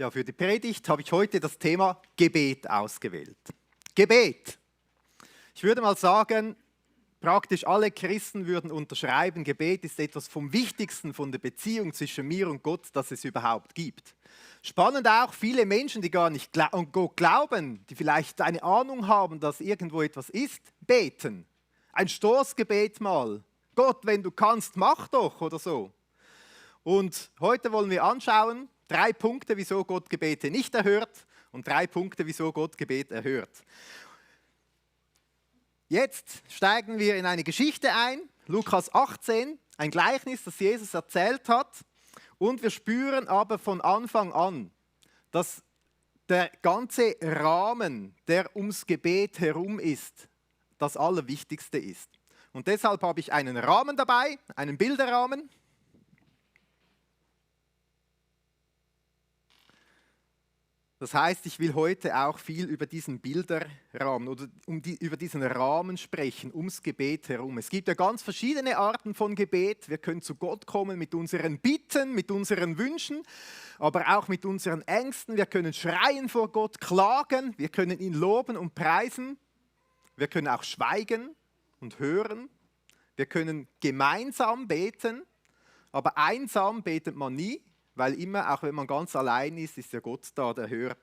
Ja, für die Predigt habe ich heute das Thema Gebet ausgewählt. Gebet. Ich würde mal sagen, praktisch alle Christen würden unterschreiben, Gebet ist etwas vom Wichtigsten von der Beziehung zwischen mir und Gott, das es überhaupt gibt. Spannend auch, viele Menschen, die gar nicht an Gott glauben, die vielleicht eine Ahnung haben, dass irgendwo etwas ist, beten. Ein Stoßgebet mal. Gott, wenn du kannst, mach doch oder so. Und heute wollen wir anschauen, 3 Punkte, wieso Gott Gebete nicht erhört und 3 Punkte, wieso Gott Gebet erhört. Jetzt steigen wir in eine Geschichte ein, Lukas 18, ein Gleichnis, das Jesus erzählt hat. Und wir spüren aber von Anfang an, dass der ganze Rahmen, der ums Gebet herum ist, das Allerwichtigste ist. Und deshalb habe ich einen Rahmen dabei, einen Bilderrahmen. Das heißt, ich will heute auch viel über diesen Bilderrahmen oder über diesen Rahmen sprechen, ums Gebet herum. Es gibt ja ganz verschiedene Arten von Gebet. Wir können zu Gott kommen mit unseren Bitten, mit unseren Wünschen, aber auch mit unseren Ängsten. Wir können schreien vor Gott, klagen, wir können ihn loben und preisen. Wir können auch schweigen und hören. Wir können gemeinsam beten, aber einsam betet man nie. Weil immer, auch wenn man ganz allein ist, ist ja Gott da, der hört.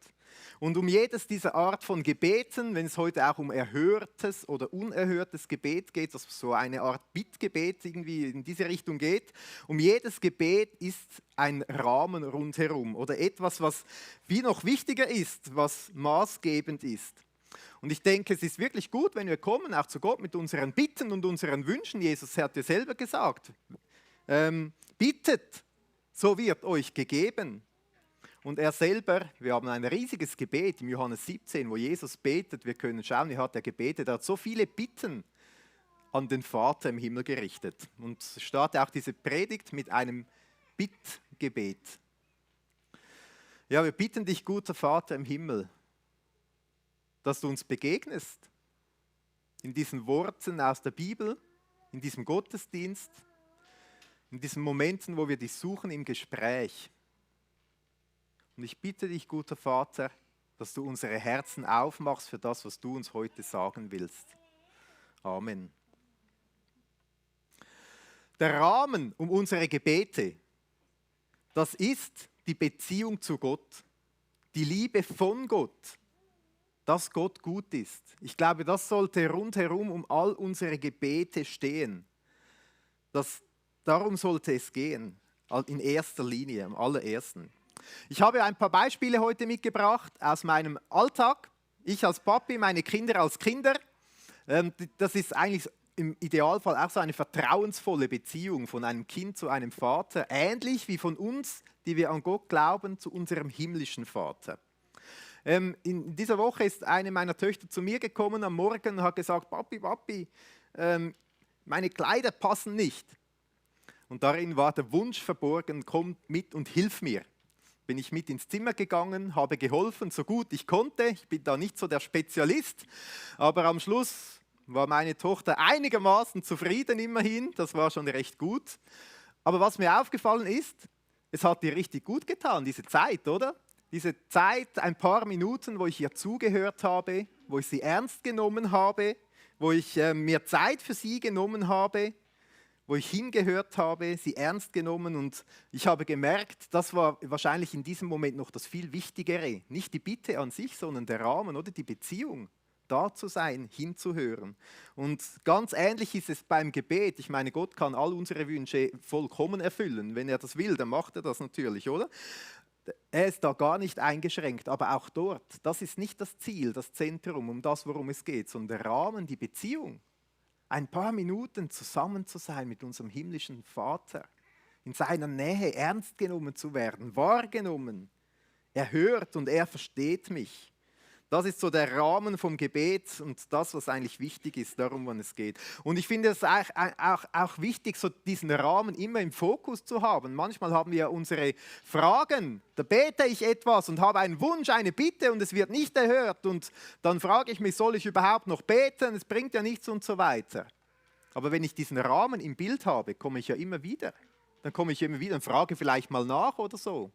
Und um jedes dieser Art von Gebeten, wenn es heute auch um erhörtes oder unerhörtes Gebet geht, dass so eine Art Bittgebet irgendwie in diese Richtung geht, um jedes Gebet ist ein Rahmen rundherum oder etwas, was wie noch wichtiger ist, was maßgebend ist. Und ich denke, es ist wirklich gut, wenn wir kommen, auch zu Gott mit unseren Bitten und unseren Wünschen. Jesus hat ja selber gesagt, bittet, so wird euch gegeben. Und er selber, wir haben ein riesiges Gebet im Johannes 17, wo Jesus betet. Wir können schauen, wie hat er gebetet. Er hat so viele Bitten an den Vater im Himmel gerichtet. Und ich starte auch diese Predigt mit einem Bittgebet. Ja, wir bitten dich, guter Vater im Himmel, dass du uns begegnest in diesen Worten aus der Bibel, in diesem Gottesdienst, in diesen Momenten, wo wir dich suchen im Gespräch. Und ich bitte dich, guter Vater, dass du unsere Herzen aufmachst für das, was du uns heute sagen willst. Amen. Der Rahmen um unsere Gebete, das ist die Beziehung zu Gott, die Liebe von Gott, dass Gott gut ist. Ich glaube, das sollte rundherum um all unsere Gebete stehen. Darum sollte es gehen, in erster Linie, am allerersten. Ich habe ein paar Beispiele heute mitgebracht aus meinem Alltag. Ich als Papi, meine Kinder als Kinder. Das ist eigentlich im Idealfall auch so eine vertrauensvolle Beziehung von einem Kind zu einem Vater, ähnlich wie von uns, die wir an Gott glauben, zu unserem himmlischen Vater. In dieser Woche ist eine meiner Töchter zu mir gekommen am Morgen und hat gesagt, Papi, meine Kleider passen nicht. Und darin war der Wunsch verborgen, komm mit und hilf mir. Bin ich mit ins Zimmer gegangen, habe geholfen, so gut ich konnte. Ich bin da nicht so der Spezialist, aber am Schluss war meine Tochter einigermaßen zufrieden immerhin. Das war schon recht gut. Aber was mir aufgefallen ist, es hat ihr richtig gut getan, diese Zeit, oder? Diese Zeit, ein paar Minuten, wo ich ihr zugehört habe, wo ich sie ernst genommen habe, wo ich mir Zeit für sie genommen habe, wo ich hingehört habe, sie ernst genommen und ich habe gemerkt, das war wahrscheinlich in diesem Moment noch das viel Wichtigere. Nicht die Bitte an sich, sondern der Rahmen oder die Beziehung. Da zu sein, hinzuhören. Und ganz ähnlich ist es beim Gebet. Ich meine, Gott kann all unsere Wünsche vollkommen erfüllen. Wenn er das will, dann macht er das natürlich, oder? Er ist da gar nicht eingeschränkt, aber auch dort, das ist nicht das Ziel, das Zentrum, um das, worum es geht, sondern der Rahmen, die Beziehung. Ein paar Minuten zusammen zu sein mit unserem himmlischen Vater, in seiner Nähe ernst genommen zu werden, wahrgenommen. Er hört und er versteht mich. Das ist so der Rahmen vom Gebet und das, was eigentlich wichtig ist, darum, wann es geht. Und ich finde es auch wichtig, so diesen Rahmen immer im Fokus zu haben. Manchmal haben wir unsere Fragen, da bete ich etwas und habe einen Wunsch, eine Bitte und es wird nicht erhört. Und dann frage ich mich, soll ich überhaupt noch beten? Es bringt ja nichts und so weiter. Aber wenn ich diesen Rahmen im Bild habe, komme ich ja immer wieder. Dann komme ich immer wieder und frage vielleicht mal nach oder so.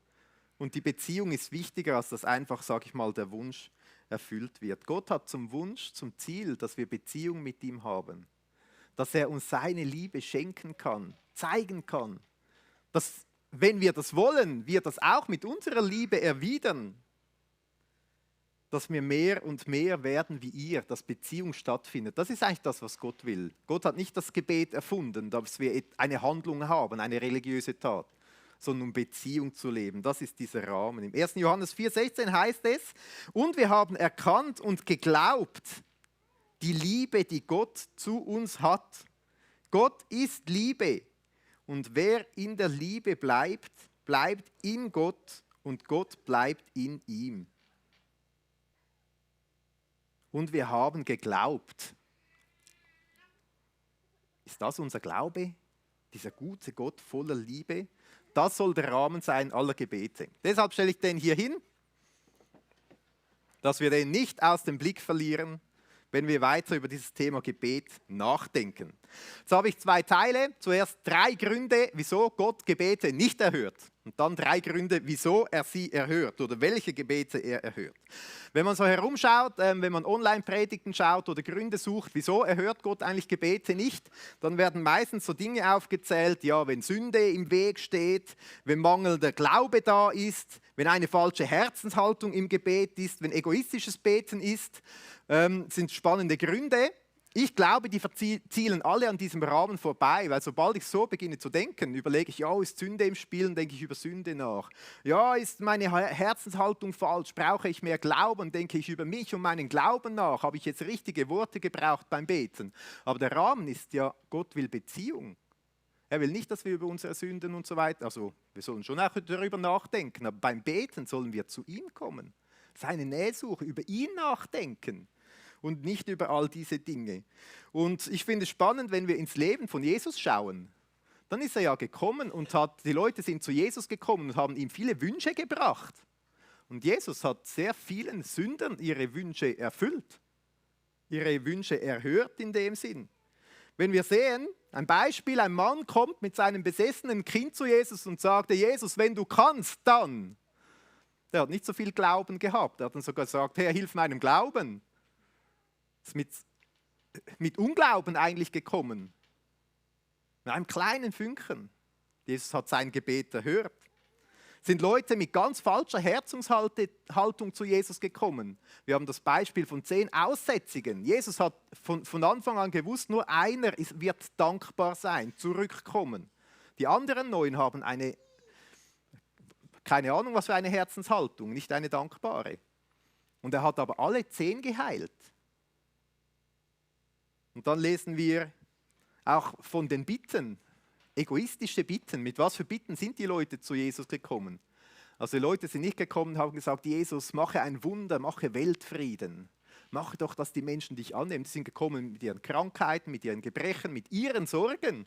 Und die Beziehung ist wichtiger, als dass einfach, sage ich mal, der Wunsch erfüllt wird. Gott hat zum Wunsch, zum Ziel, dass wir Beziehung mit ihm haben. Dass er uns seine Liebe schenken kann, zeigen kann. Dass, wenn wir das wollen, wir das auch mit unserer Liebe erwidern. Dass wir mehr und mehr werden wie ihr, dass Beziehung stattfindet. Das ist eigentlich das, was Gott will. Gott hat nicht das Gebet erfunden, dass wir eine Handlung haben, eine religiöse Tat, sondern um Beziehung zu leben. Das ist dieser Rahmen. Im 1. Johannes 4,16 heißt es, und wir haben erkannt und geglaubt, die Liebe, die Gott zu uns hat. Gott ist Liebe. Und wer in der Liebe bleibt, bleibt in Gott und Gott bleibt in ihm. Und wir haben geglaubt. Ist das unser Glaube? Dieser gute Gott voller Liebe? Das soll der Rahmen sein aller Gebete. Deshalb stelle ich den hier hin, dass wir den nicht aus dem Blick verlieren, wenn wir weiter über dieses Thema Gebet nachdenken. Jetzt habe ich 2 Teile. Zuerst 3 Gründe, wieso Gott Gebete nicht erhört. Und dann 3 Gründe, wieso er sie erhört oder welche Gebete er erhört. Wenn man so herumschaut, wenn man Online-Predigten schaut oder Gründe sucht, wieso erhört Gott eigentlich Gebete nicht, dann werden meistens so Dinge aufgezählt, ja, wenn Sünde im Weg steht, wenn mangelnder Glaube da ist, wenn eine falsche Herzenshaltung im Gebet ist, wenn egoistisches Beten ist, sind spannende Gründe. Ich glaube, die zielen alle an diesem Rahmen vorbei, weil sobald ich so beginne zu denken, überlege ich, ja, ist Sünde im Spiel, dann denke ich über Sünde nach. Ja, ist meine Herzenshaltung falsch, brauche ich mehr Glauben, denke ich über mich und meinen Glauben nach, habe ich jetzt richtige Worte gebraucht beim Beten. Aber der Rahmen ist ja, Gott will Beziehung. Er will nicht, dass wir über unsere Sünden und so weiter, also wir sollen schon auch darüber nachdenken, aber beim Beten sollen wir zu ihm kommen, seine Nähe suchen, über ihn nachdenken. Und nicht über all diese Dinge. Und ich finde es spannend, wenn wir ins Leben von Jesus schauen. Dann ist er ja gekommen und die Leute sind zu Jesus gekommen und haben ihm viele Wünsche gebracht. Und Jesus hat sehr vielen Sündern ihre Wünsche erfüllt. Ihre Wünsche erhört in dem Sinn. Wenn wir sehen, ein Beispiel, ein Mann kommt mit seinem besessenen Kind zu Jesus und sagte, Jesus, wenn du kannst, dann. Der hat nicht so viel Glauben gehabt. Er hat dann sogar gesagt, Herr, hilf meinem Glauben. Ist mit Unglauben eigentlich gekommen. Mit einem kleinen Fünkchen. Jesus hat sein Gebet erhört. Sind Leute mit ganz falscher Herzenshaltung zu Jesus gekommen. Wir haben das Beispiel von 10 Aussätzigen. Jesus hat von Anfang an gewusst, nur einer wird dankbar sein, zurückkommen. Die anderen 9 haben keine Ahnung, was für eine Herzenshaltung, nicht eine dankbare. Und er hat aber alle 10 geheilt. Und dann lesen wir auch von den Bitten, egoistische Bitten. Mit was für Bitten sind die Leute zu Jesus gekommen? Also die Leute sind nicht gekommen und haben gesagt, Jesus, mache ein Wunder, mache Weltfrieden. Mache doch, dass die Menschen dich annehmen. Sie sind gekommen mit ihren Krankheiten, mit ihren Gebrechen, mit ihren Sorgen.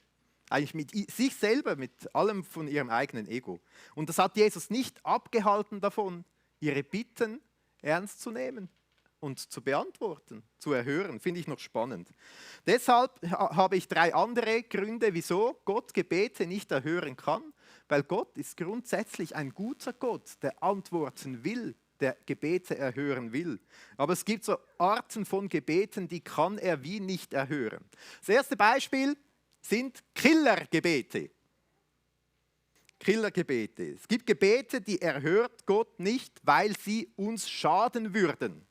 Eigentlich mit sich selber, mit allem von ihrem eigenen Ego. Und das hat Jesus nicht abgehalten davon, ihre Bitten ernst zu nehmen und zu beantworten, zu erhören, finde ich noch spannend. Deshalb habe ich 3 andere Gründe, wieso Gott Gebete nicht erhören kann, weil Gott ist grundsätzlich ein guter Gott, der antworten will, der Gebete erhören will. Aber es gibt so Arten von Gebeten, die kann er wie nicht erhören. Das erste Beispiel sind Killergebete. Killergebete. Es gibt Gebete, die erhört Gott nicht, weil sie uns schaden würden.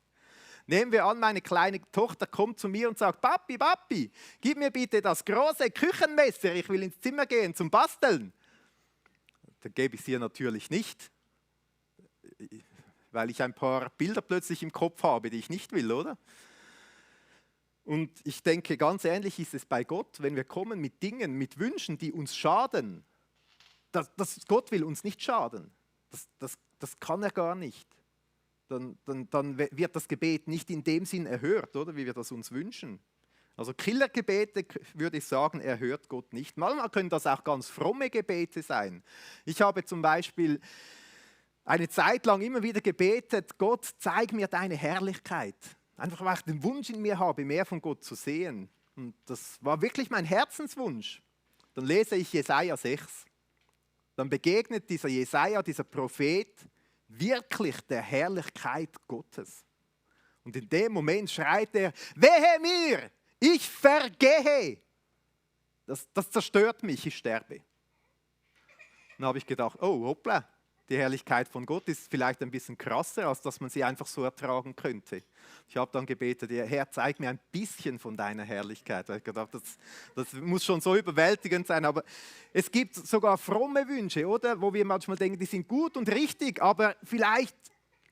Nehmen wir an, meine kleine Tochter kommt zu mir und sagt, Papi, Papi, gib mir bitte das große Küchenmesser, ich will ins Zimmer gehen zum Basteln. Dann gebe ich es ihr natürlich nicht, weil ich ein paar Bilder plötzlich im Kopf habe, die ich nicht will, oder? Und ich denke, ganz ähnlich ist es bei Gott, wenn wir kommen mit Dingen, mit Wünschen, die uns schaden. Gott will uns nicht schaden. Das kann er gar nicht. Dann wird das Gebet nicht in dem Sinn erhört, oder, wie wir das uns wünschen. Also Killergebete, würde ich sagen, erhört Gott nicht. Manchmal können das auch ganz fromme Gebete sein. Ich habe zum Beispiel eine Zeit lang immer wieder gebetet, Gott, zeig mir deine Herrlichkeit. Einfach, weil ich den Wunsch in mir habe, mehr von Gott zu sehen. Und das war wirklich mein Herzenswunsch. Dann lese ich Jesaja 6. dann begegnet dieser Jesaja, dieser Prophet, wirklich der Herrlichkeit Gottes. Und in dem Moment schreit er, wehe mir, ich vergehe. Das zerstört mich, ich sterbe. Dann habe ich gedacht, oh hoppla, die Herrlichkeit von Gott ist vielleicht ein bisschen krasser, als dass man sie einfach so ertragen könnte. Ich habe dann gebetet, Herr, zeig mir ein bisschen von deiner Herrlichkeit. Ich gedacht, das muss schon so überwältigend sein. Aber es gibt sogar fromme Wünsche, oder? Wo wir manchmal denken, die sind gut und richtig, aber vielleicht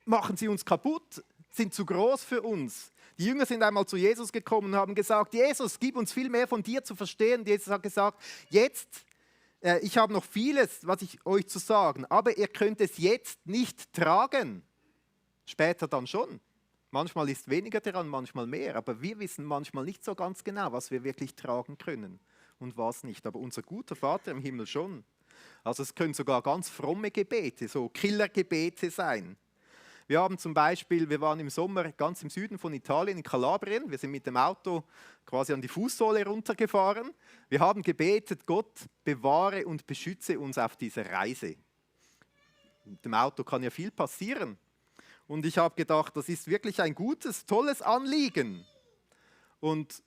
machen sie uns kaputt, sind zu groß für uns. Die Jünger sind einmal zu Jesus gekommen und haben gesagt, Jesus, gib uns viel mehr von dir zu verstehen. Und Jesus hat gesagt, jetzt, ich habe noch vieles, was ich euch zu sagen, aber ihr könnt es jetzt nicht tragen. Später dann schon. Manchmal ist weniger dran, manchmal mehr, aber wir wissen manchmal nicht so ganz genau, was wir wirklich tragen können und was nicht. Aber unser guter Vater im Himmel schon. Also es können sogar ganz fromme Gebete, so Killergebete sein. Wir haben zum Beispiel, wir waren im Sommer ganz im Süden von Italien, in Kalabrien. Wir sind mit dem Auto quasi an die Fußsohle runtergefahren. Wir haben gebetet, Gott bewahre und beschütze uns auf dieser Reise. Mit dem Auto kann ja viel passieren. Und ich habe gedacht, das ist wirklich ein gutes, tolles Anliegen. Und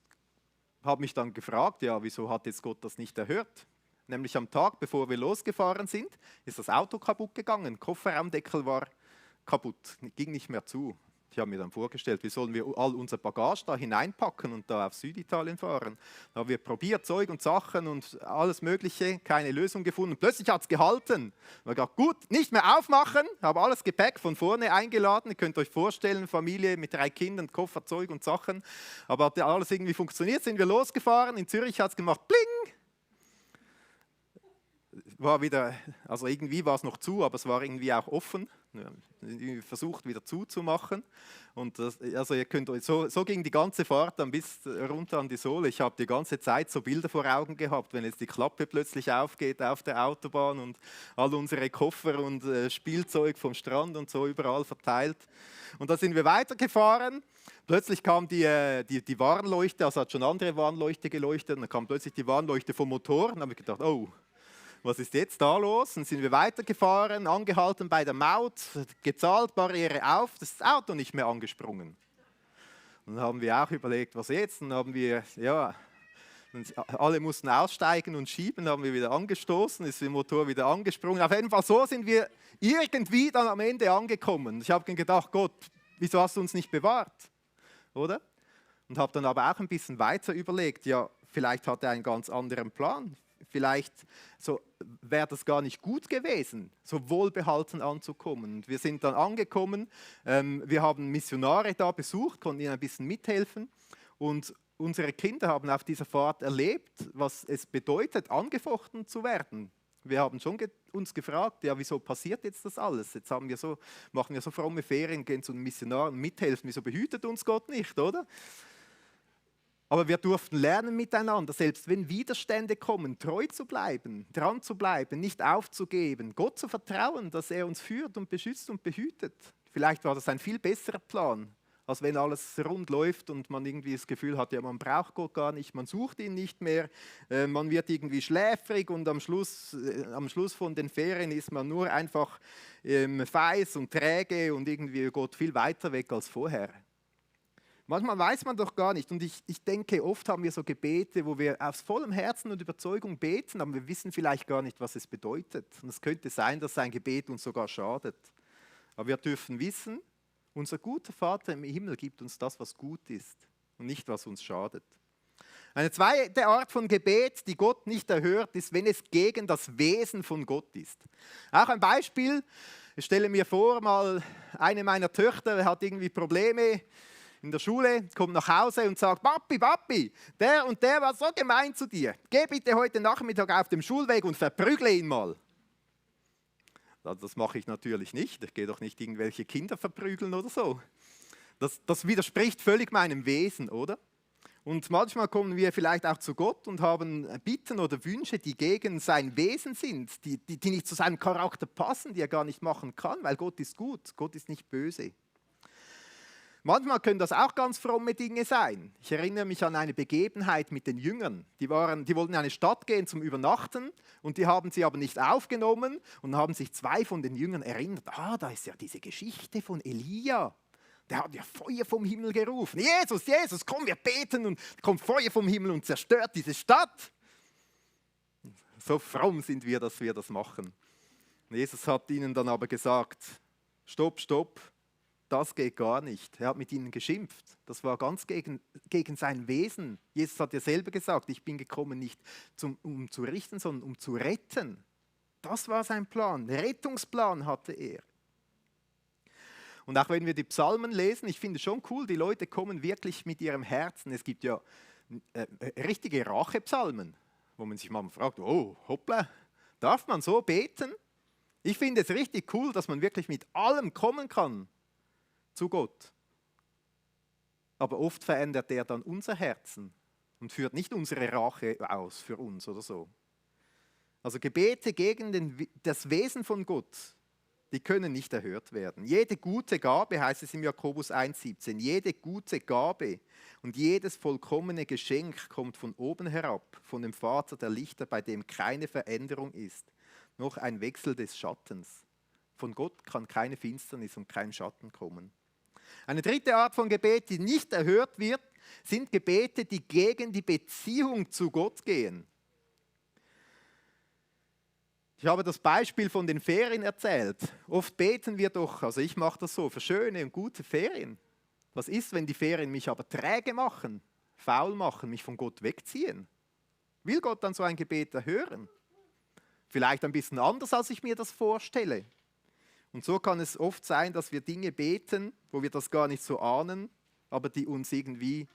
habe mich dann gefragt, ja, wieso hat jetzt Gott das nicht erhört? Nämlich am Tag, bevor wir losgefahren sind, ist das Auto kaputt gegangen. Kofferraumdeckel war kaputt, ging nicht mehr zu. Ich habe mir dann vorgestellt, wie sollen wir all unser Bagage da hineinpacken und da auf Süditalien fahren. Da haben wir probiert, Zeug und Sachen und alles Mögliche, keine Lösung gefunden. Plötzlich hat es gehalten. Ich habe gedacht, gut, nicht mehr aufmachen, habe alles Gepäck von vorne eingeladen. Ihr könnt euch vorstellen, Familie mit 3 Kindern, Koffer, Zeug und Sachen. Aber hat alles irgendwie funktioniert, sind wir losgefahren. In Zürich hat es gemacht, bling! War wieder, also irgendwie war es noch zu, aber es war irgendwie auch offen. Versucht wieder zuzumachen. Und das, also ihr könnt euch, so ging die ganze Fahrt dann bis runter an die Sohle. Ich habe die ganze Zeit so Bilder vor Augen gehabt, wenn jetzt die Klappe plötzlich aufgeht auf der Autobahn und all unsere Koffer und Spielzeug vom Strand und so überall verteilt. Und da sind wir weitergefahren. Plötzlich kam die Warnleuchte, also hat schon andere Warnleuchte geleuchtet, und dann kam plötzlich die Warnleuchte vom Motor. Und dann habe ich gedacht, oh, was ist jetzt da los? Dann sind wir weitergefahren, angehalten bei der Maut, gezahlt, Barriere auf, das Auto nicht mehr angesprungen. Und dann haben wir auch überlegt, was jetzt? Dann haben wir, ja, alle mussten aussteigen und schieben, haben wir wieder angestoßen, ist der Motor wieder angesprungen. Auf jeden Fall so sind wir irgendwie dann am Ende angekommen. Ich habe gedacht, Gott, wieso hast du uns nicht bewahrt? Oder? Und habe dann aber auch ein bisschen weiter überlegt, ja, vielleicht hat er einen ganz anderen Plan. Vielleicht so, wäre das gar nicht gut gewesen, so wohlbehalten anzukommen. Und wir sind dann angekommen, wir haben Missionare da besucht, konnten ihnen ein bisschen mithelfen. Und unsere Kinder haben auf dieser Fahrt erlebt, was es bedeutet, angefochten zu werden. Wir haben schon uns gefragt, ja, wieso passiert jetzt das alles? Jetzt machen wir so fromme Ferien, gehen zu den Missionaren mithelfen. Wieso behütet uns Gott nicht, oder? Aber wir durften lernen miteinander, selbst wenn Widerstände kommen, treu zu bleiben, dran zu bleiben, nicht aufzugeben, Gott zu vertrauen, dass er uns führt und beschützt und behütet. Vielleicht war das ein viel besserer Plan, als wenn alles rund läuft und man irgendwie das Gefühl hat, ja, man braucht Gott gar nicht, man sucht ihn nicht mehr, man wird irgendwie schläfrig und am Schluss von den Ferien ist man nur einfach feis und träge und irgendwie Gott viel weiter weg als vorher. Manchmal weiß man doch gar nicht und ich denke, oft haben wir so Gebete, wo wir aus vollem Herzen und Überzeugung beten, aber wir wissen vielleicht gar nicht, was es bedeutet. Und es könnte sein, dass ein Gebet uns sogar schadet. Aber wir dürfen wissen, unser guter Vater im Himmel gibt uns das, was gut ist und nicht, was uns schadet. Eine zweite Art von Gebet, die Gott nicht erhört, ist, wenn es gegen das Wesen von Gott ist. Auch ein Beispiel, ich stelle mir vor, mal eine meiner Töchter hat irgendwie Probleme in der Schule, kommt nach Hause und sagt, Papi, der und der war so gemein zu dir. Geh bitte heute Nachmittag auf dem Schulweg und verprügle ihn mal. Das mache ich natürlich nicht. Ich gehe doch nicht irgendwelche Kinder verprügeln oder so. Das widerspricht völlig meinem Wesen, oder? Und manchmal kommen wir vielleicht auch zu Gott und haben Bitten oder Wünsche, die gegen sein Wesen sind, die nicht zu seinem Charakter passen, die er gar nicht machen kann, weil Gott ist gut, Gott ist nicht böse. Manchmal können das auch ganz fromme Dinge sein. Ich erinnere mich an eine Begebenheit mit den Jüngern. Die wollten in eine Stadt gehen zum Übernachten und die haben sie aber nicht aufgenommen und haben sich zwei von den Jüngern erinnert. Da ist ja diese Geschichte von Elia. Der hat ja Feuer vom Himmel gerufen. Jesus, Jesus, komm, wir beten und kommt Feuer vom Himmel und zerstört diese Stadt. So fromm sind wir, dass wir das machen. Jesus hat ihnen dann aber gesagt, stopp, stopp. Das geht gar nicht. Er hat mit ihnen geschimpft. Das war ganz gegen sein Wesen. Jesus hat ja selber gesagt, ich bin gekommen nicht um zu richten, sondern um zu retten. Das war sein Plan. Den Rettungsplan hatte er. Und auch wenn wir die Psalmen lesen, ich finde es schon cool, die Leute kommen wirklich mit ihrem Herzen. Es gibt ja richtige Rachepsalmen, wo man sich mal fragt, oh, hoppla, darf man so beten? Ich finde es richtig cool, dass man wirklich mit allem kommen kann zu Gott. Aber oft verändert er dann unser Herzen und führt nicht unsere Rache aus für uns oder so. Also Gebete gegen das Wesen von Gott, die können nicht erhört werden. Jede gute Gabe, heißt es im Jakobus 1,17, jede gute Gabe und jedes vollkommene Geschenk kommt von oben herab, von dem Vater der Lichter, bei dem keine Veränderung ist, noch ein Wechsel des Schattens. Von Gott kann keine Finsternis und kein Schatten kommen. Eine dritte Art von Gebet, die nicht erhört wird, sind Gebete, die gegen die Beziehung zu Gott gehen. Ich habe das Beispiel von den Ferien erzählt. Oft beten wir doch, also ich mache das so, für schöne und gute Ferien. Was ist, wenn die Ferien mich aber träge machen, faul machen, mich von Gott wegziehen? Will Gott dann so ein Gebet erhören? Vielleicht ein bisschen anders, als ich mir das vorstelle. Und so kann es oft sein, dass wir Dinge beten, wo wir das gar nicht so ahnen, aber die uns irgendwie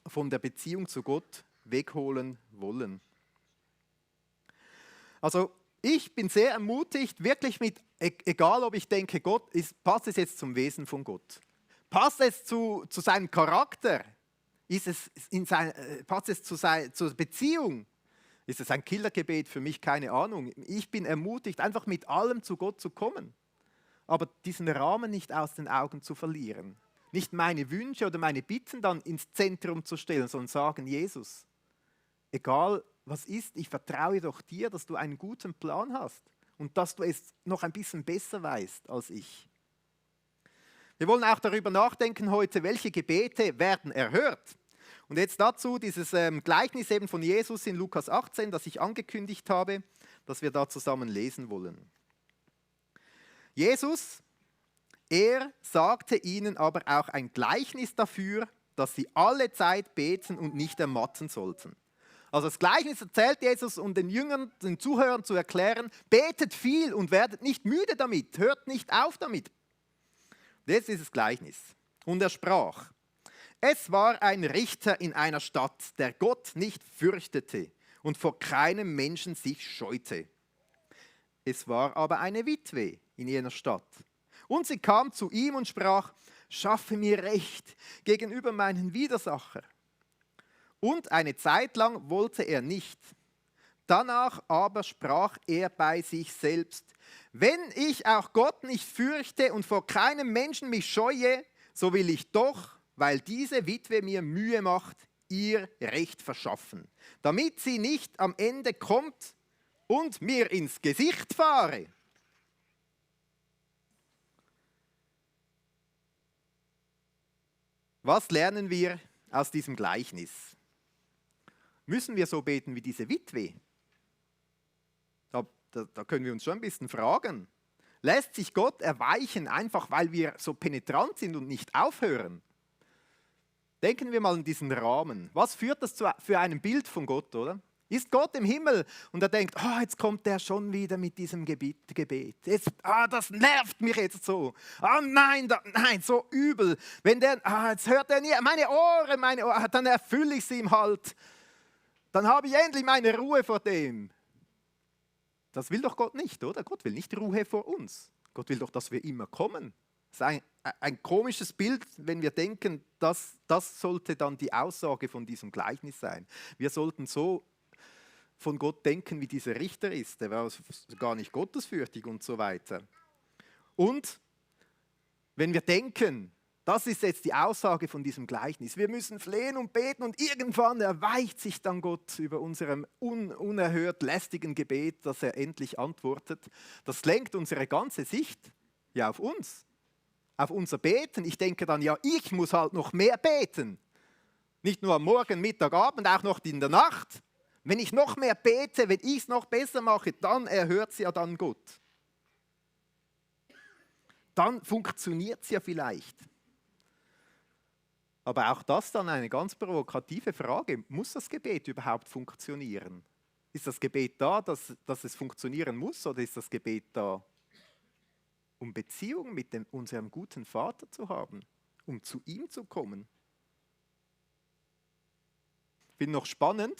von der Beziehung zu Gott wegholen wollen. Also ich bin sehr ermutigt, wirklich egal ob ich denke, passt es jetzt zum Wesen von Gott? Passt es zu seinem Charakter? Passt es zur Beziehung? Ist es ein Killergebet für mich? Keine Ahnung. Ich bin ermutigt, einfach mit allem zu Gott zu kommen. Aber diesen Rahmen nicht aus den Augen zu verlieren. Nicht meine Wünsche oder meine Bitten dann ins Zentrum zu stellen, sondern sagen, Jesus, egal was ist, ich vertraue doch dir, dass du einen guten Plan hast und dass du es noch ein bisschen besser weißt als ich. Wir wollen auch darüber nachdenken heute, welche Gebete werden erhört. Und jetzt dazu dieses Gleichnis eben von Jesus in Lukas 18, das ich angekündigt habe, dass wir da zusammen lesen wollen. Jesus, er sagte ihnen aber auch ein Gleichnis dafür, dass sie alle Zeit beten und nicht ermatten sollten. Also das Gleichnis erzählt Jesus, um den Jüngern, den Zuhörern zu erklären, betet viel und werdet nicht müde damit, hört nicht auf damit. Das ist das Gleichnis. Und er sprach, es war ein Richter in einer Stadt, der Gott nicht fürchtete und vor keinem Menschen sich scheute. Es war aber eine Witwe in jener Stadt. Und sie kam zu ihm und sprach, schaffe mir Recht gegenüber meinen Widersacher. Und eine Zeit lang wollte er nicht. Danach aber sprach er bei sich selbst, wenn ich auch Gott nicht fürchte und vor keinem Menschen mich scheue, so will ich doch, weil diese Witwe mir Mühe macht, ihr Recht verschaffen, damit sie nicht am Ende kommt und mir ins Gesicht fahre. Was lernen wir aus diesem Gleichnis? Müssen wir so beten wie diese Witwe? Da können wir uns schon ein bisschen fragen. Lässt sich Gott erweichen, einfach weil wir so penetrant sind und nicht aufhören? Denken wir mal an diesen Rahmen. Was führt das für ein Bild von Gott, oder? Ist Gott im Himmel und er denkt, jetzt kommt der schon wieder mit diesem Gebet. Jetzt, das nervt mich jetzt so. Nein, so übel. Wenn der, jetzt hört er nie, meine Ohren, dann erfülle ich sie ihm halt. Dann habe ich endlich meine Ruhe vor dem. Das will doch Gott nicht, oder? Gott will nicht Ruhe vor uns. Gott will doch, dass wir immer kommen. Das ist ein komisches Bild, wenn wir denken, das sollte dann die Aussage von diesem Gleichnis sein. Wir sollten so von Gott denken, wie dieser Richter ist. Der war gar nicht gottesfürchtig und so weiter. Und wenn wir denken, Das ist jetzt die Aussage von diesem Gleichnis. Wir müssen flehen und beten und irgendwann erweicht sich dann Gott über unserem unerhört lästigen Gebet, dass er endlich antwortet. Das lenkt unsere ganze Sicht ja auf uns, auf unser Beten. Ich denke dann, ja, ich muss halt noch mehr beten. Nicht nur am Morgen, Mittag, Abend, auch noch in der Nacht. Wenn ich noch mehr bete, wenn ich es noch besser mache, dann erhört es ja dann Gott. Dann funktioniert es ja vielleicht. Aber auch das dann eine ganz provokative Frage. Muss das Gebet überhaupt funktionieren? Ist das Gebet da, dass es funktionieren muss, oder ist das Gebet da, um Beziehung mit unserem guten Vater zu haben, um zu ihm zu kommen? Ich finde noch spannend,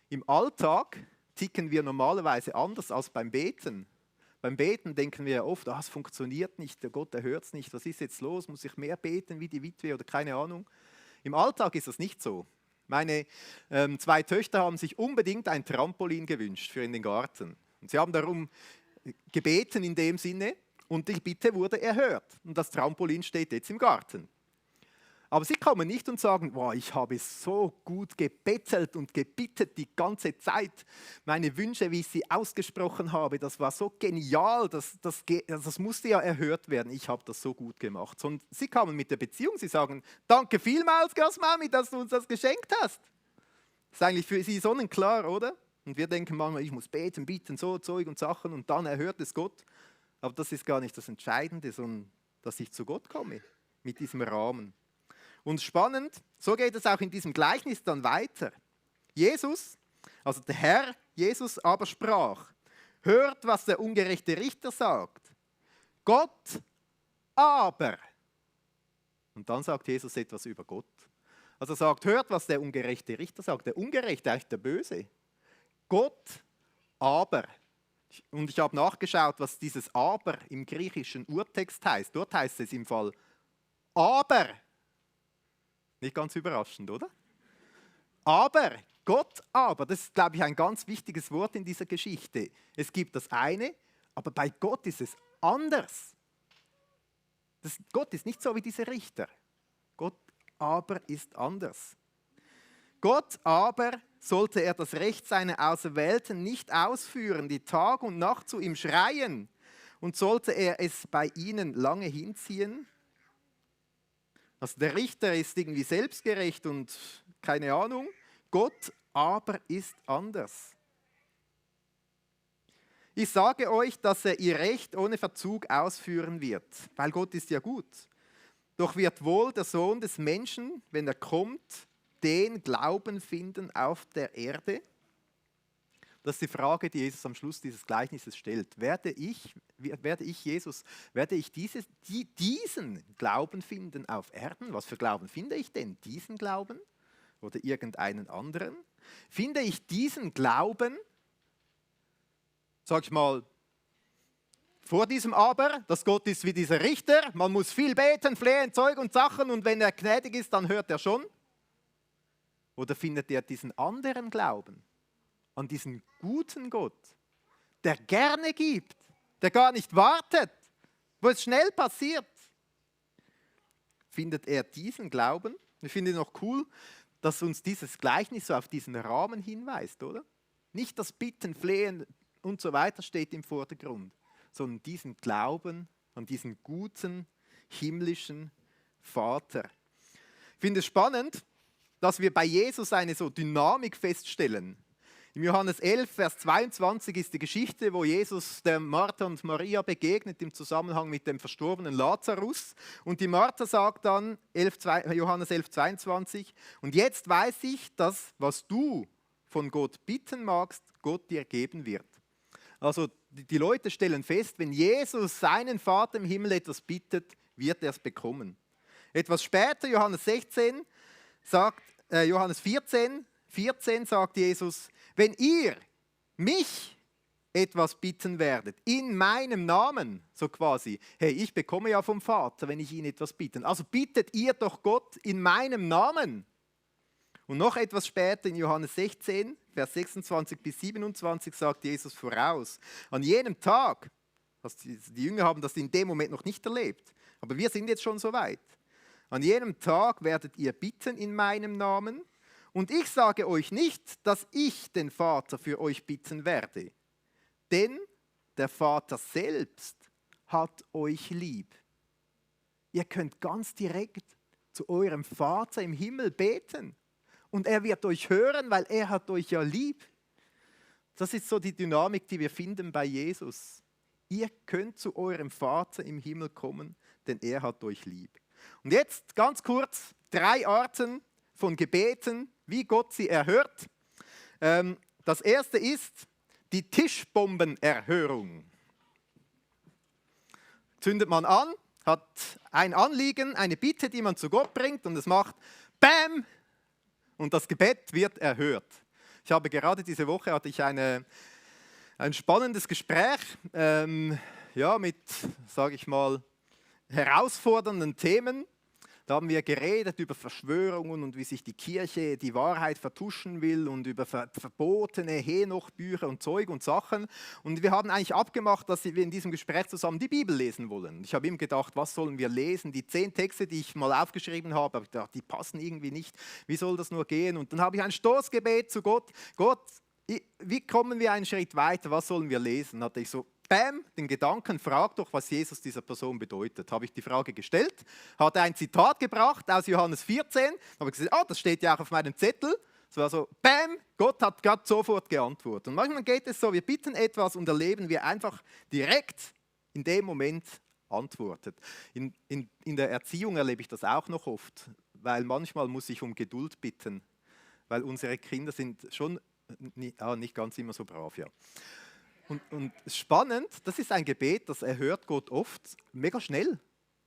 im Alltag ticken wir normalerweise anders als beim Beten. Beim Beten denken wir oft, es funktioniert nicht, der Gott hört es nicht, was ist jetzt los, muss ich mehr beten wie die Witwe oder keine Ahnung. Im Alltag ist das nicht so. Meine 2 Töchter haben sich unbedingt ein Trampolin gewünscht für in den Garten. Und sie haben darum gebeten in dem Sinne und die Bitte wurde erhört. Und das Trampolin steht jetzt im Garten. Aber sie kommen nicht und sagen, wow, ich habe so gut gebettelt und gebittet die ganze Zeit. Meine Wünsche, wie ich sie ausgesprochen habe, das war so genial, das musste ja erhört werden. Ich habe das so gut gemacht. Und sie kamen mit der Beziehung, sie sagen, danke vielmals, Großmami, dass du uns das geschenkt hast. Das ist eigentlich für sie sonnenklar, oder? Und wir denken manchmal, ich muss beten, bitten, so Zeug und Sachen und dann erhört es Gott. Aber das ist gar nicht das Entscheidende, sondern dass ich zu Gott komme mit diesem Rahmen. Und spannend, so geht es auch in diesem Gleichnis dann weiter. Jesus, also der Herr Jesus aber sprach, hört, was der ungerechte Richter sagt. Gott aber. Und dann sagt Jesus etwas über Gott. Also er sagt, hört, was der ungerechte Richter sagt. Der Ungerechte, eigentlich der Böse. Gott aber. Und ich habe nachgeschaut, was dieses aber im griechischen Urtext heißt. Dort heißt es im Fall aber. Nicht ganz überraschend, oder? Aber, Gott aber, das ist, glaube ich, ein ganz wichtiges Wort in dieser Geschichte. Es gibt das eine, aber bei Gott ist es anders. Gott ist nicht so wie diese Richter. Gott aber ist anders. Gott aber sollte er das Recht seiner Auserwählten nicht ausführen, die Tag und Nacht zu ihm schreien, und sollte er es bei ihnen lange hinziehen? Also der Richter ist irgendwie selbstgerecht und keine Ahnung. Gott aber ist anders. Ich sage euch, dass er ihr Recht ohne Verzug ausführen wird, weil Gott ist ja gut. Doch wird wohl der Sohn des Menschen, wenn er kommt, den Glauben finden auf der Erde? Das ist die Frage, die Jesus am Schluss dieses Gleichnisses stellt. Werde ich Jesus, diesen Glauben finden auf Erden? Was für Glauben finde ich denn? Diesen Glauben oder irgendeinen anderen? Finde ich diesen Glauben, sag ich mal, vor diesem Aber, dass Gott ist wie dieser Richter, man muss viel beten, flehen, Zeug und Sachen und wenn er gnädig ist, dann hört er schon? Oder findet er diesen anderen Glauben? An diesen guten Gott, der gerne gibt, der gar nicht wartet, wo es schnell passiert. Findet er diesen Glauben? Ich finde noch cool, dass uns dieses Gleichnis so auf diesen Rahmen hinweist, oder? Nicht das Bitten, Flehen und so weiter steht im Vordergrund, sondern diesen Glauben an diesen guten, himmlischen Vater. Ich finde es spannend, dass wir bei Jesus eine so Dynamik feststellen. Im Johannes 11, Vers 22 ist die Geschichte, wo Jesus der Martha und Maria begegnet im Zusammenhang mit dem verstorbenen Lazarus. Und die Martha sagt dann, Johannes 11, 22, und jetzt weiß ich, dass, was du von Gott bitten magst, Gott dir geben wird. Also die Leute stellen fest, wenn Jesus seinen Vater im Himmel etwas bittet, wird er es bekommen. Etwas später, Johannes 14, sagt Jesus, wenn ihr mich etwas bitten werdet, in meinem Namen, so quasi, hey, ich bekomme ja vom Vater, wenn ich ihn etwas bitte. Also bittet ihr doch Gott in meinem Namen. Und noch etwas später in Johannes 16, Vers 26 bis 27 sagt Jesus voraus, an jenem Tag, die Jünger haben das in dem Moment noch nicht erlebt, aber wir sind jetzt schon so weit, An jenem Tag werdet ihr bitten in meinem Namen. Und ich sage euch nicht, dass ich den Vater für euch bitten werde. Denn der Vater selbst hat euch lieb. Ihr könnt ganz direkt zu eurem Vater im Himmel beten. Und er wird euch hören, weil er hat euch ja lieb. Das ist so die Dynamik, die wir finden bei Jesus. Ihr könnt zu eurem Vater im Himmel kommen, denn er hat euch lieb. Und jetzt ganz kurz 3 Arten von Gebeten, wie Gott sie erhört. Das erste ist die Tischbombenerhörung. Zündet man an, hat ein Anliegen, eine Bitte, die man zu Gott bringt und es macht BÄM und das Gebet wird erhört. Ich habe gerade diese Woche hatte ich ein spannendes Gespräch mit, sage ich mal, herausfordernden Themen. Da haben wir geredet über Verschwörungen und wie sich die Kirche die Wahrheit vertuschen will und über verbotene Henoch-Bücher und Zeug und Sachen. Und wir haben eigentlich abgemacht, dass wir in diesem Gespräch zusammen die Bibel lesen wollen. Ich habe ihm gedacht, was sollen wir lesen? Die 10 Texte, die ich mal aufgeschrieben habe, ich dachte, die passen irgendwie nicht. Wie soll das nur gehen? Und dann habe ich ein Stoßgebet zu Gott. Gott, wie kommen wir einen Schritt weiter? Was sollen wir lesen? Hatte ich so BÄM, den Gedanken, frag doch, was Jesus dieser Person bedeutet. Habe ich die Frage gestellt, hat er ein Zitat gebracht aus Johannes 14, habe ich gesagt, das steht ja auch auf meinem Zettel. Es war so, BÄM, Gott hat gerade sofort geantwortet. Und manchmal geht es so, wir bitten etwas und erleben wir einfach direkt in dem Moment antwortet. In der Erziehung erlebe ich das auch noch oft, weil manchmal muss ich um Geduld bitten, weil unsere Kinder sind schon nicht ganz immer so brav, ja. Und spannend, das ist ein Gebet, das erhört Gott oft mega schnell.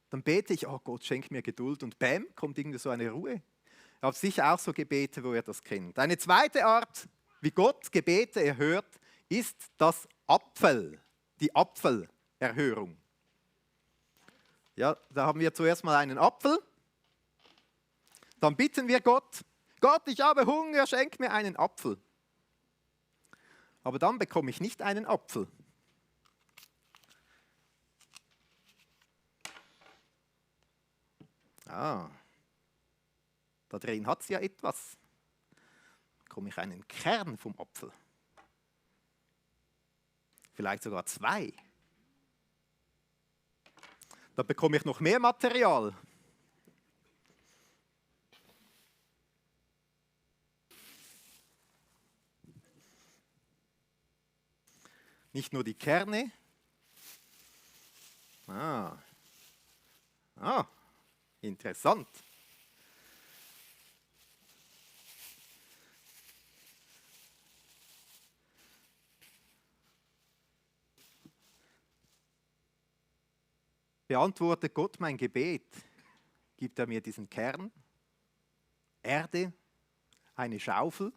Dann bete ich, oh Gott, schenk mir Geduld und bäm, kommt irgendwie so eine Ruhe. Ich habe sicher auch so Gebete, wo ihr das kennt. Eine zweite Art, wie Gott Gebete erhört, ist das die Apfelerhörung. Ja, da haben wir zuerst mal einen Apfel, dann bitten wir Gott, Gott, ich habe Hunger, schenk mir einen Apfel. Aber dann bekomme ich nicht einen Apfel. Da drin hat es ja etwas. Da bekomme ich einen Kern vom Apfel. Vielleicht sogar 2. Da bekomme ich noch mehr Material. Nicht nur die Kerne. Interessant. Beantwortet Gott mein Gebet, gibt er mir diesen Kern, Erde, eine Schaufel.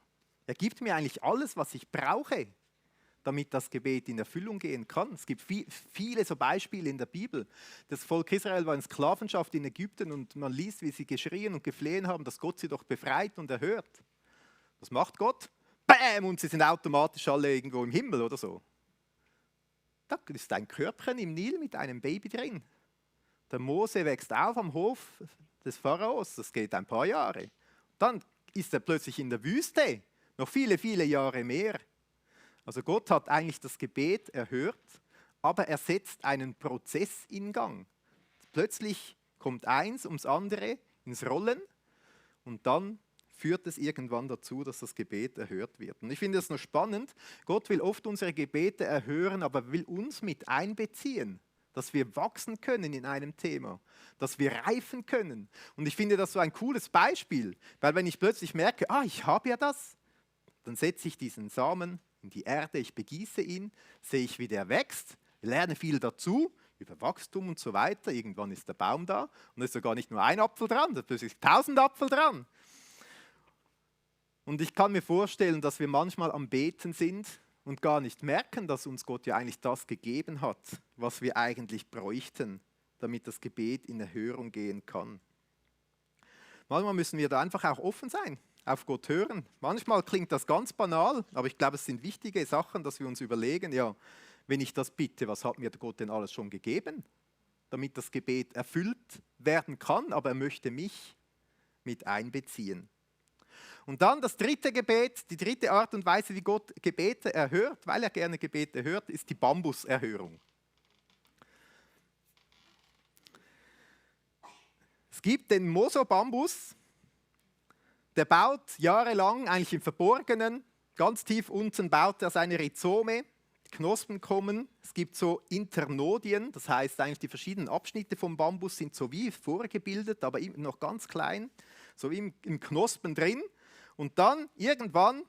Er gibt mir eigentlich alles, was ich brauche, damit das Gebet in Erfüllung gehen kann. Es gibt viele so Beispiele in der Bibel. Das Volk Israel war in Sklavenschaft in Ägypten und man liest, wie sie geschrien und geflehen haben, dass Gott sie doch befreit und erhört. Was macht Gott? Bäm! Und sie sind automatisch alle irgendwo im Himmel oder so. Da ist ein Körbchen im Nil mit einem Baby drin. Der Mose wächst auf am Hof des Pharaos. Das geht ein paar Jahre. Dann ist er plötzlich in der Wüste. Noch viele, viele Jahre mehr. Also Gott hat eigentlich das Gebet erhört, aber er setzt einen Prozess in Gang. Plötzlich kommt eins ums andere ins Rollen und dann führt es irgendwann dazu, dass das Gebet erhört wird. Und ich finde das noch spannend. Gott will oft unsere Gebete erhören, aber will uns mit einbeziehen, dass wir wachsen können in einem Thema, dass wir reifen können. Und ich finde das so ein cooles Beispiel, weil wenn ich plötzlich merke, ich habe ja das, dann setze ich diesen Samen in die Erde, ich begieße ihn, sehe ich, wie der wächst, lerne viel dazu, über Wachstum und so weiter. Irgendwann ist der Baum da und da ist sogar nicht nur ein Apfel dran, da sind plötzlich 1000 Apfel dran. Und ich kann mir vorstellen, dass wir manchmal am Beten sind und gar nicht merken, dass uns Gott ja eigentlich das gegeben hat, was wir eigentlich bräuchten, damit das Gebet in Erhörung gehen kann. Manchmal müssen wir da einfach auch offen sein, auf Gott hören. Manchmal klingt das ganz banal, aber ich glaube, es sind wichtige Sachen, dass wir uns überlegen, ja, wenn ich das bitte, was hat mir Gott denn alles schon gegeben, damit das Gebet erfüllt werden kann, aber er möchte mich mit einbeziehen. Und dann das dritte Gebet, die dritte Art und Weise, wie Gott Gebete erhört, weil er gerne Gebete hört, ist die Bambuserhörung. Es gibt den Moso-Bambus, der baut jahrelang eigentlich im Verborgenen, ganz tief unten baut er seine Rhizome, die Knospen kommen, es gibt so Internodien, das heißt eigentlich die verschiedenen Abschnitte vom Bambus sind so wie vorgebildet, aber noch ganz klein, so wie im Knospen drin. Und dann irgendwann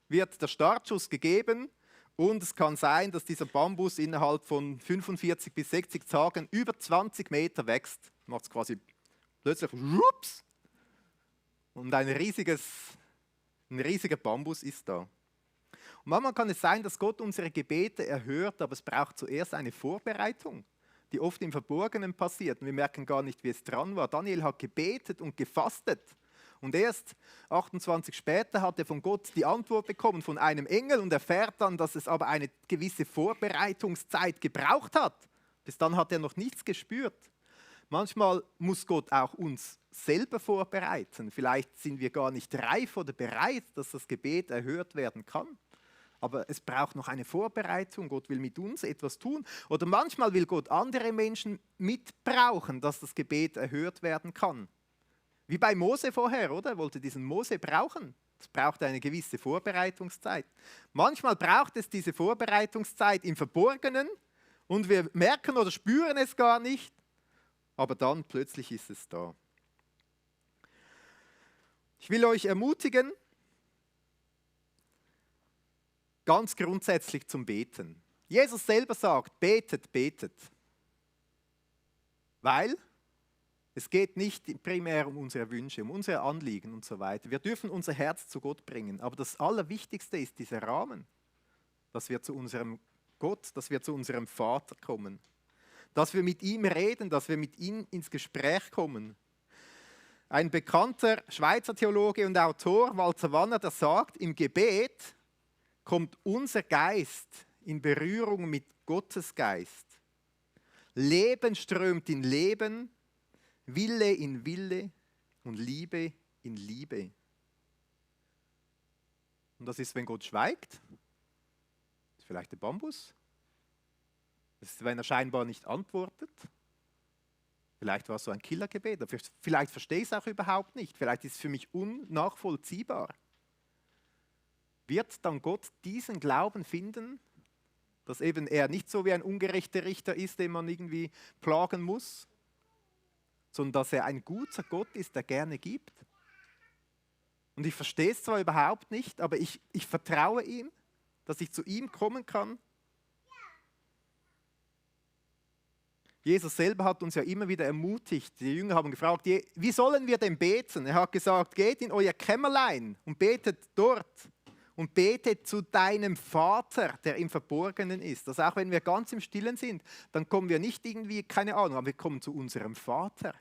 wird der Startschuss gegeben und es kann sein, dass dieser Bambus innerhalb von 45 bis 60 Tagen über 20 Meter wächst. Macht es quasi plötzlich rups, und ein riesiger Bambus ist da. Und manchmal kann es sein, dass Gott unsere Gebete erhört, aber es braucht zuerst eine Vorbereitung, die oft im Verborgenen passiert. Und wir merken gar nicht, wie es dran war. Daniel hat gebetet und gefastet. Und erst 28 später hat er von Gott die Antwort bekommen von einem Engel und erfährt dann, dass es aber eine gewisse Vorbereitungszeit gebraucht hat. Bis dann hat er noch nichts gespürt. Manchmal muss Gott auch uns selber vorbereiten. Vielleicht sind wir gar nicht reif oder bereit, dass das Gebet erhört werden kann. Aber es braucht noch eine Vorbereitung. Gott will mit uns etwas tun. Oder manchmal will Gott andere Menschen mitbrauchen, dass das Gebet erhört werden kann. Wie bei Mose vorher, oder? Er wollte diesen Mose brauchen. Es braucht eine gewisse Vorbereitungszeit. Manchmal braucht es diese Vorbereitungszeit im Verborgenen und wir merken oder spüren es gar nicht, aber dann plötzlich ist es da. Ich will euch ermutigen, ganz grundsätzlich zum Beten. Jesus selber sagt, betet, betet. Weil es geht nicht primär um unsere Wünsche, um unsere Anliegen und so weiter. Wir dürfen unser Herz zu Gott bringen. Aber das Allerwichtigste ist dieser Rahmen, dass wir zu unserem Gott, dass wir zu unserem Vater kommen. Dass wir mit ihm reden, dass wir mit ihm ins Gespräch kommen. Ein bekannter Schweizer Theologe und Autor, Walter Wanner, der sagt, im Gebet kommt unser Geist in Berührung mit Gottes Geist. Leben strömt in Leben, Wille in Wille und Liebe in Liebe. Und das ist, wenn Gott schweigt. Das ist vielleicht der Bambus. Das ist, wenn er scheinbar nicht antwortet. Vielleicht war es so ein Killergebet. Vielleicht verstehe ich es auch überhaupt nicht. Vielleicht ist es für mich unnachvollziehbar. Wird dann Gott diesen Glauben finden, dass eben er nicht so wie ein ungerechter Richter ist, den man irgendwie plagen muss, sondern dass er ein guter Gott ist, der gerne gibt? Und ich verstehe es zwar überhaupt nicht, aber ich vertraue ihm, dass ich zu ihm kommen kann. Jesus selber hat uns ja immer wieder ermutigt. Die Jünger haben gefragt, wie sollen wir denn beten? Er hat gesagt, geht in euer Kämmerlein und betet dort. Und betet zu deinem Vater, der im Verborgenen ist. Also auch wenn wir ganz im Stillen sind, dann kommen wir nicht irgendwie, keine Ahnung, aber wir kommen zu unserem Vater.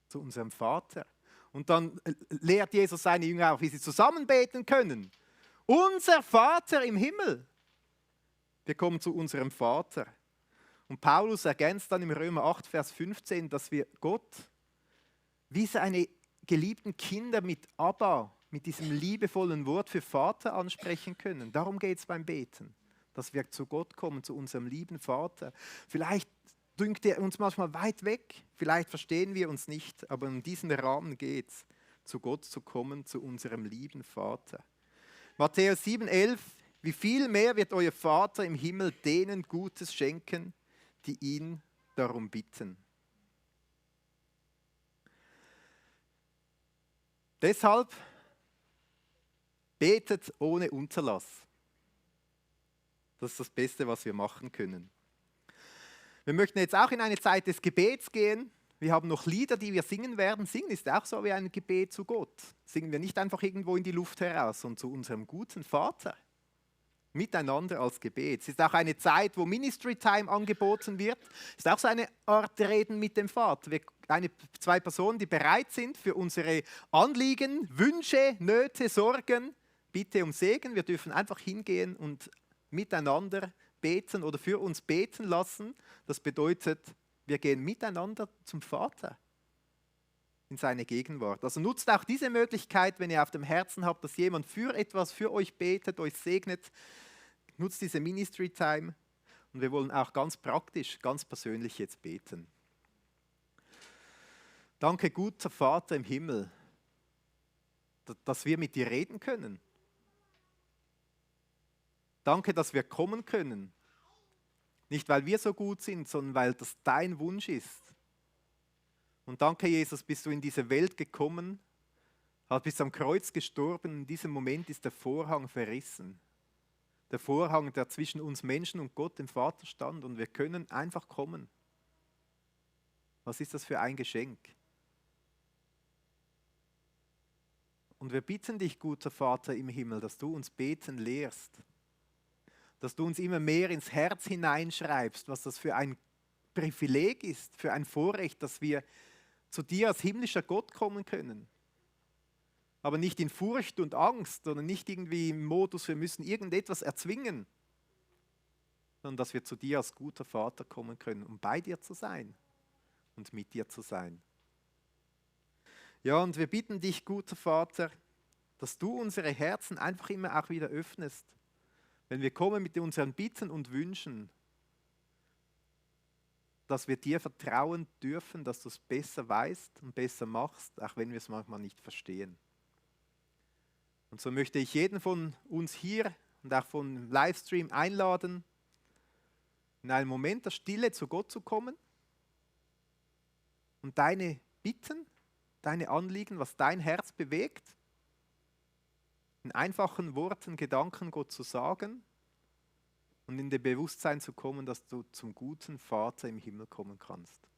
Zu unserem Vater. Und dann lehrt Jesus seine Jünger auch, wie sie zusammen beten können. Unser Vater im Himmel. Wir kommen zu unserem Vater. Und Paulus ergänzt dann im Römer 8, Vers 15, dass wir Gott wie seine geliebten Kinder mit Abba, mit diesem liebevollen Wort für Vater ansprechen können. Darum geht es beim Beten, dass wir zu Gott kommen, zu unserem lieben Vater. Vielleicht dünkt er uns manchmal weit weg, vielleicht verstehen wir uns nicht, aber in diesem Rahmen geht es, zu Gott zu kommen, zu unserem lieben Vater. Matthäus 7,11: Wie viel mehr wird euer Vater im Himmel denen Gutes schenken, die ihn darum bitten. Deshalb betet ohne Unterlass. Das ist das Beste, was wir machen können. Wir möchten jetzt auch in eine Zeit des Gebets gehen. Wir haben noch Lieder, die wir singen werden. Singen ist auch so wie ein Gebet zu Gott. Singen wir nicht einfach irgendwo in die Luft heraus, sondern zu unserem guten Vater. Miteinander als Gebet. Es ist auch eine Zeit, wo Ministry Time angeboten wird. Es ist auch so eine Art Reden mit dem Vater. Zwei Personen, die bereit sind für unsere Anliegen, Wünsche, Nöte, Sorgen, Bitte um Segen. Wir dürfen einfach hingehen und miteinander beten oder für uns beten lassen. Das bedeutet, Wir gehen miteinander zum Vater in seine Gegenwart. Also nutzt auch diese Möglichkeit, wenn ihr auf dem Herzen habt, dass jemand für etwas für euch betet, euch segnet. Nutzt diese Ministry Time. Und wir wollen auch ganz praktisch, ganz persönlich jetzt beten. Danke, guter Vater im Himmel, dass wir mit dir reden können. Danke, dass wir kommen können. Nicht, weil wir so gut sind, sondern weil das dein Wunsch ist. Und danke, Jesus, bist du in diese Welt gekommen, bist am Kreuz gestorben. In diesem Moment ist der Vorhang verrissen. Der Vorhang, der zwischen uns Menschen und Gott, dem Vater, stand. Und wir können einfach kommen. Was ist das für ein Geschenk? Und wir bitten dich, guter Vater im Himmel, dass du uns beten lehrst. Dass du uns immer mehr ins Herz hineinschreibst, was das für ein Privileg ist, für ein Vorrecht, dass wir zu dir als himmlischer Gott kommen können. Aber nicht in Furcht und Angst, sondern nicht irgendwie im Modus, wir müssen irgendetwas erzwingen, sondern dass wir zu dir als guter Vater kommen können, um bei dir zu sein und mit dir zu sein. Ja, und wir bitten dich, guter Vater, dass du unsere Herzen einfach immer auch wieder öffnest, wenn wir kommen mit unseren Bitten und Wünschen, dass wir dir vertrauen dürfen, dass du es besser weißt und besser machst, auch wenn wir es manchmal nicht verstehen. Und so möchte ich jeden von uns hier und auch vom Livestream einladen, in einem Moment der Stille zu Gott zu kommen und deine Bitten, deine Anliegen, was dein Herz bewegt, in einfachen Worten, Gedanken Gott zu sagen und in dem Bewusstsein zu kommen, dass du zum guten Vater im Himmel kommen kannst.